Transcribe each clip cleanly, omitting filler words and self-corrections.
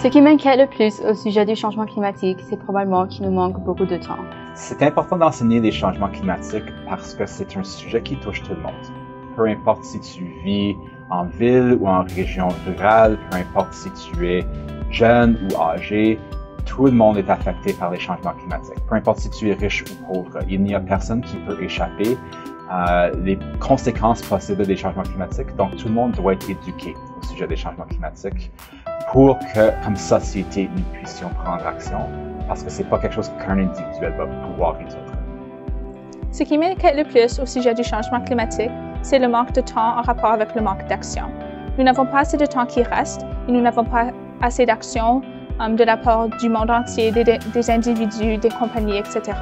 Ce qui m'inquiète le plus au sujet du changement climatique, c'est probablement qu'il nous manque beaucoup de temps. C'est important d'enseigner les changements climatiques parce que c'est un sujet qui touche tout le monde. Peu importe si tu vis en ville ou en région rurale, peu importe si tu es jeune ou âgé, tout le monde est affecté par les changements climatiques. Peu importe si tu es riche ou pauvre, il n'y a personne qui peut échapper les conséquences possibles des changements climatiques. Donc, tout le monde doit être éduqué au sujet des changements climatiques pour que, comme société, nous puissions prendre action, parce que c'est pas quelque chose qu'un individuel va pouvoir résoudre. Ce qui m'inquiète le plus au sujet du changement climatique, c'est le manque de temps en rapport avec le manque d'action. Nous n'avons pas assez de temps qui reste et nous n'avons pas assez d'action de la part du monde entier, des individus, des compagnies, etc.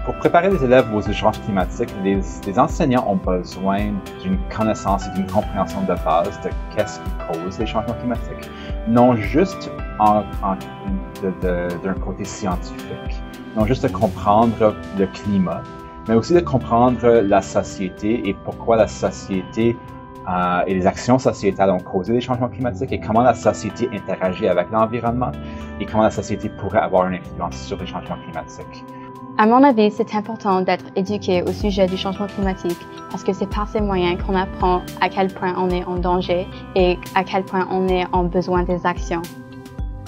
Pour préparer les élèves aux échanges climatiques, les enseignants ont besoin d'une connaissance et d'une compréhension de base de qu'est-ce qui cause les changements climatiques, non juste d'un côté scientifique, non juste de comprendre le climat, mais aussi de comprendre la société et pourquoi la société et les actions sociétales ont causé les changements climatiques et comment la société interagit avec l'environnement et comment la société pourrait avoir une influence sur les changements climatiques. À mon avis, c'est important d'être éduqué au sujet du changement climatique parce que c'est par ces moyens qu'on apprend à quel point on est en danger et à quel point on est en besoin des actions.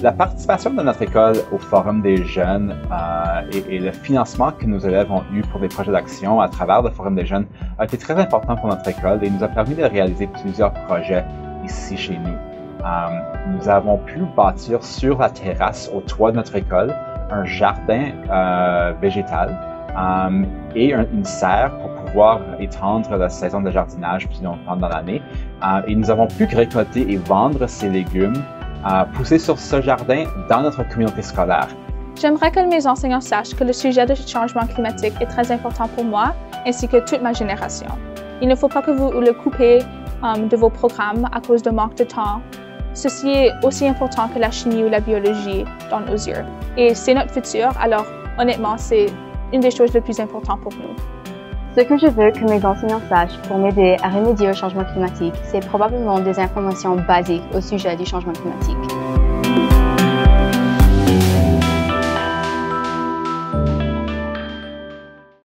La participation de notre école au Forum des jeunes et le financement que nos élèves ont eu pour des projets d'action à travers le Forum des jeunes a été très important pour notre école et nous a permis de réaliser plusieurs projets ici chez nous. Nous avons pu bâtir sur la terrasse au toit de notre école un jardin végétal et une serre pour pouvoir étendre la saison de jardinage plus longtemps dans l'année. Et nous avons pu récolter et vendre ces légumes poussés sur ce jardin dans notre communauté scolaire. J'aimerais que mes enseignants sachent que le sujet du changement climatique est très important pour moi ainsi que toute ma génération. Il ne faut pas que vous le coupez de vos programmes à cause de manque de temps. Ceci est aussi important que la chimie ou la biologie dans nos yeux. Et c'est notre futur, alors honnêtement, c'est une des choses les plus importantes pour nous. Ce que je veux que mes enseignants sachent pour m'aider à remédier au changement climatique, c'est probablement des informations basiques au sujet du changement climatique.